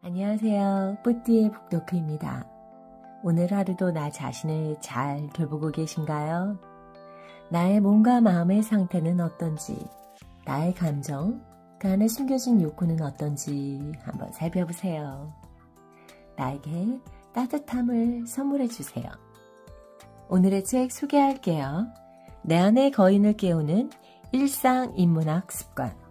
안녕하세요. 뿌띠의 북도크입니다. 오늘 하루도 나 자신을 잘 돌보고 계신가요? 나의 몸과 마음의 상태는 어떤지, 나의 감정, 그 안에 숨겨진 욕구는 어떤지 한번 살펴보세요. 나에게 따뜻함을 선물해 주세요. 오늘의 책 소개할게요. 내 안의 거인을 깨우는 일상인문학 습관.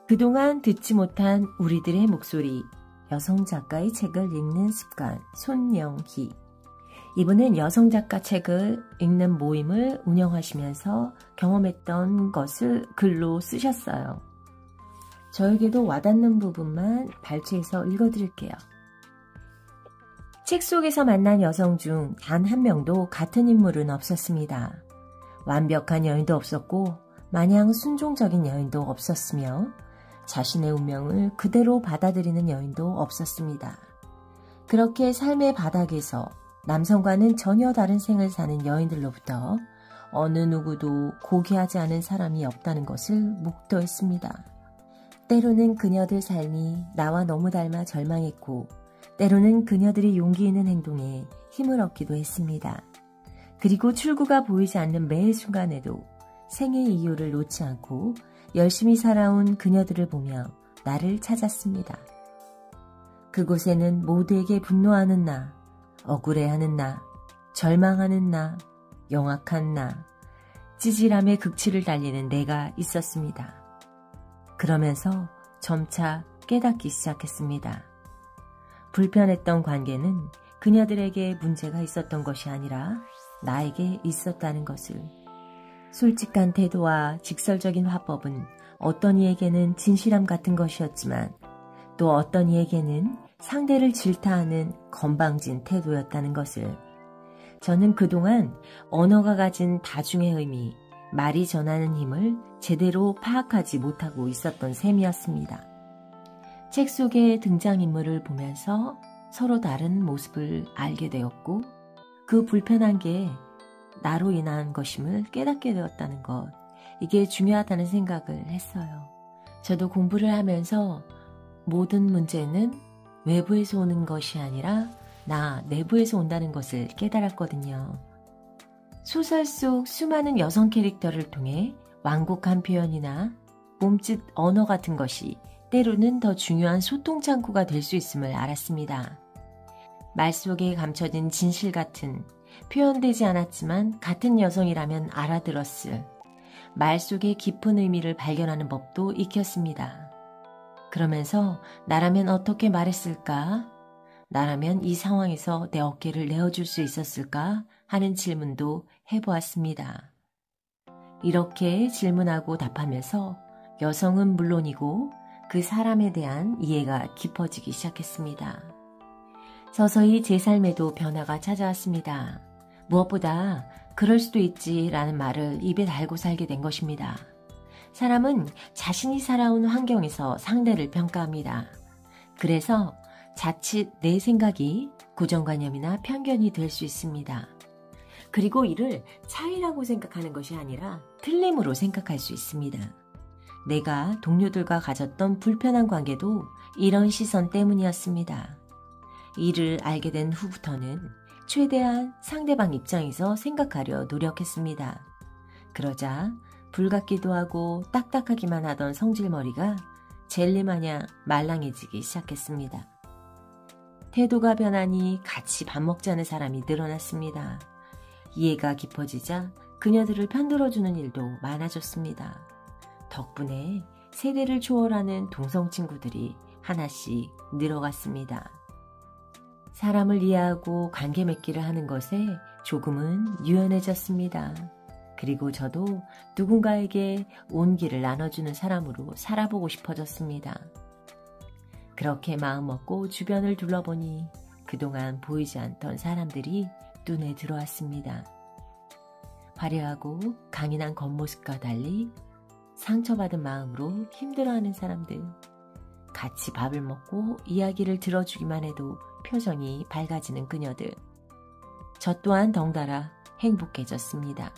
그동안 듣지 못한 우리들의 목소리, 여성 작가의 책을 읽는 습관, 손영희. 이분은 여성 작가 책을 읽는 모임을 운영하시면서 경험했던 것을 글로 쓰셨어요. 저에게도 와닿는 부분만 발췌해서 읽어드릴게요. 책 속에서 만난 여성 중 단 한 명도 같은 인물은 없었습니다. 완벽한 여인도 없었고 마냥 순종적인 여인도 없었으며 자신의 운명을 그대로 받아들이는 여인도 없었습니다. 그렇게 삶의 바닥에서 남성과는 전혀 다른 생을 사는 여인들로부터 어느 누구도 고귀하지 않은 사람이 없다는 것을 묵도했습니다. 때로는 그녀들 삶이 나와 너무 닮아 절망했고 때로는 그녀들이 용기 있는 행동에 힘을 얻기도 했습니다. 그리고 출구가 보이지 않는 매 순간에도 생의 이유를 놓지 않고 열심히 살아온 그녀들을 보며 나를 찾았습니다. 그곳에는 모두에게 분노하는 나, 억울해하는 나, 절망하는 나, 영악한 나, 찌질함의 극치를 달리는 내가 있었습니다. 그러면서 점차 깨닫기 시작했습니다. 불편했던 관계는 그녀들에게 문제가 있었던 것이 아니라 나에게 있었다는 것을. 솔직한 태도와 직설적인 화법은 어떤 이에게는 진실함 같은 것이었지만 또 어떤 이에게는 상대를 질타하는 건방진 태도였다는 것을. 저는 그동안 언어가 가진 다중의 의미, 말이 전하는 힘을 제대로 파악하지 못하고 있었던 셈이었습니다. 책 속의 등장인물을 보면서 서로 다른 모습을 알게 되었고 그 불편한 게 나로 인한 것임을 깨닫게 되었다는 것, 이게 중요하다는 생각을 했어요. 저도 공부를 하면서 모든 문제는 외부에서 오는 것이 아니라 나 내부에서 온다는 것을 깨달았거든요. 소설 속 수많은 여성 캐릭터를 통해 완곡한 표현이나 몸짓 언어 같은 것이 때로는 더 중요한 소통 창구가 될 수 있음을 알았습니다. 말 속에 감춰진 진실 같은 표현되지 않았지만 같은 여성이라면 알아들었을 말 속의 깊은 의미를 발견하는 법도 익혔습니다. 그러면서 나라면 어떻게 말했을까? 나라면 이 상황에서 내 어깨를 내어줄 수 있었을까? 하는 질문도 해보았습니다. 이렇게 질문하고 답하면서 여성은 물론이고 그 사람에 대한 이해가 깊어지기 시작했습니다. 서서히 제 삶에도 변화가 찾아왔습니다. 무엇보다 그럴 수도 있지라는 말을 입에 달고 살게 된 것입니다. 사람은 자신이 살아온 환경에서 상대를 평가합니다. 그래서 자칫 내 생각이 고정관념이나 편견이 될 수 있습니다. 그리고 이를 차이라고 생각하는 것이 아니라 틀림으로 생각할 수 있습니다. 내가 동료들과 가졌던 불편한 관계도 이런 시선 때문이었습니다. 이를 알게 된 후부터는 최대한 상대방 입장에서 생각하려 노력했습니다. 그러자 불같기도 하고 딱딱하기만 하던 성질머리가 젤리마냥 말랑해지기 시작했습니다. 태도가 변하니 같이 밥 먹자는 사람이 늘어났습니다. 이해가 깊어지자 그녀들을 편들어주는 일도 많아졌습니다. 덕분에 세대를 초월하는 동성 친구들이 하나씩 늘어갔습니다. 사람을 이해하고 관계 맺기를 하는 것에 조금은 유연해졌습니다. 그리고 저도 누군가에게 온기를 나눠주는 사람으로 살아보고 싶어졌습니다. 그렇게 마음먹고 주변을 둘러보니 그동안 보이지 않던 사람들이 눈에 들어왔습니다. 화려하고 강인한 겉모습과 달리 상처받은 마음으로 힘들어하는 사람들, 같이 밥을 먹고 이야기를 들어주기만 해도 표정이 밝아지는 그녀들. 저 또한 덩달아 행복해졌습니다.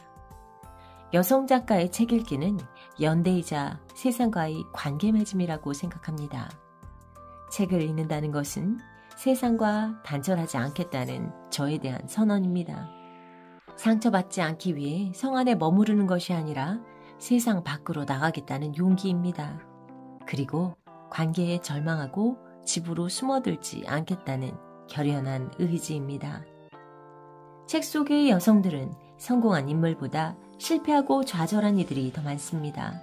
여성 작가의 책 읽기는 연대이자 세상과의 관계 맺음이라고 생각합니다. 책을 읽는다는 것은 세상과 단절하지 않겠다는 저에 대한 선언입니다. 상처받지 않기 위해 성 안에 머무르는 것이 아니라 세상 밖으로 나가겠다는 용기입니다. 그리고 관계에 절망하고 집으로 숨어들지 않겠다는 결연한 의지입니다. 책 속의 여성들은 성공한 인물보다 실패하고 좌절한 이들이 더 많습니다.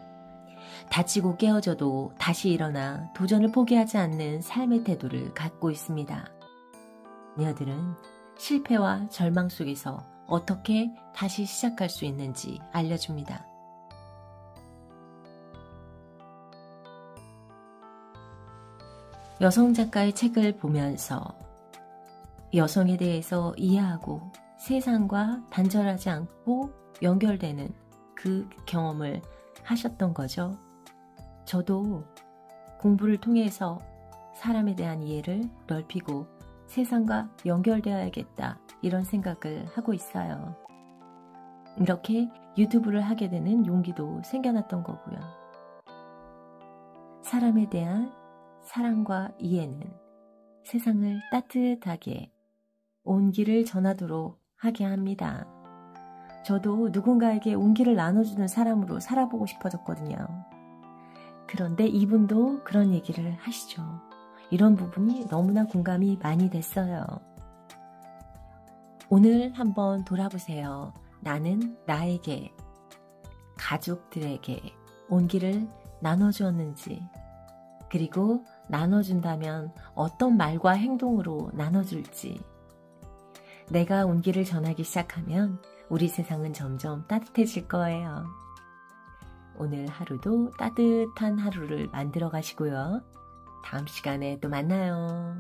다치고 깨어져도 다시 일어나 도전을 포기하지 않는 삶의 태도를 갖고 있습니다. 그녀들은 실패와 절망 속에서 어떻게 다시 시작할 수 있는지 알려줍니다. 여성 작가의 책을 보면서 여성에 대해서 이해하고 세상과 단절하지 않고 연결되는 그 경험을 하셨던 거죠. 저도 공부를 통해서 사람에 대한 이해를 넓히고 세상과 연결되어야겠다 이런 생각을 하고 있어요. 이렇게 유튜브를 하게 되는 용기도 생겨났던 거고요. 사람에 대한 사랑과 이해는 세상을 따뜻하게 온기를 전하도록 하게 합니다. 저도 누군가에게 온기를 나눠주는 사람으로 살아보고 싶어졌거든요. 그런데 이분도 그런 얘기를 하시죠. 이런 부분이 너무나 공감이 많이 됐어요. 오늘 한번 돌아보세요. 나는 나에게, 가족들에게 온기를 나눠주었는지, 그리고 나눠준다면 어떤 말과 행동으로 나눠줄지. 내가 온기를 전하기 시작하면 우리 세상은 점점 따뜻해질 거예요. 오늘 하루도 따뜻한 하루를 만들어 가시고요. 다음 시간에 또 만나요.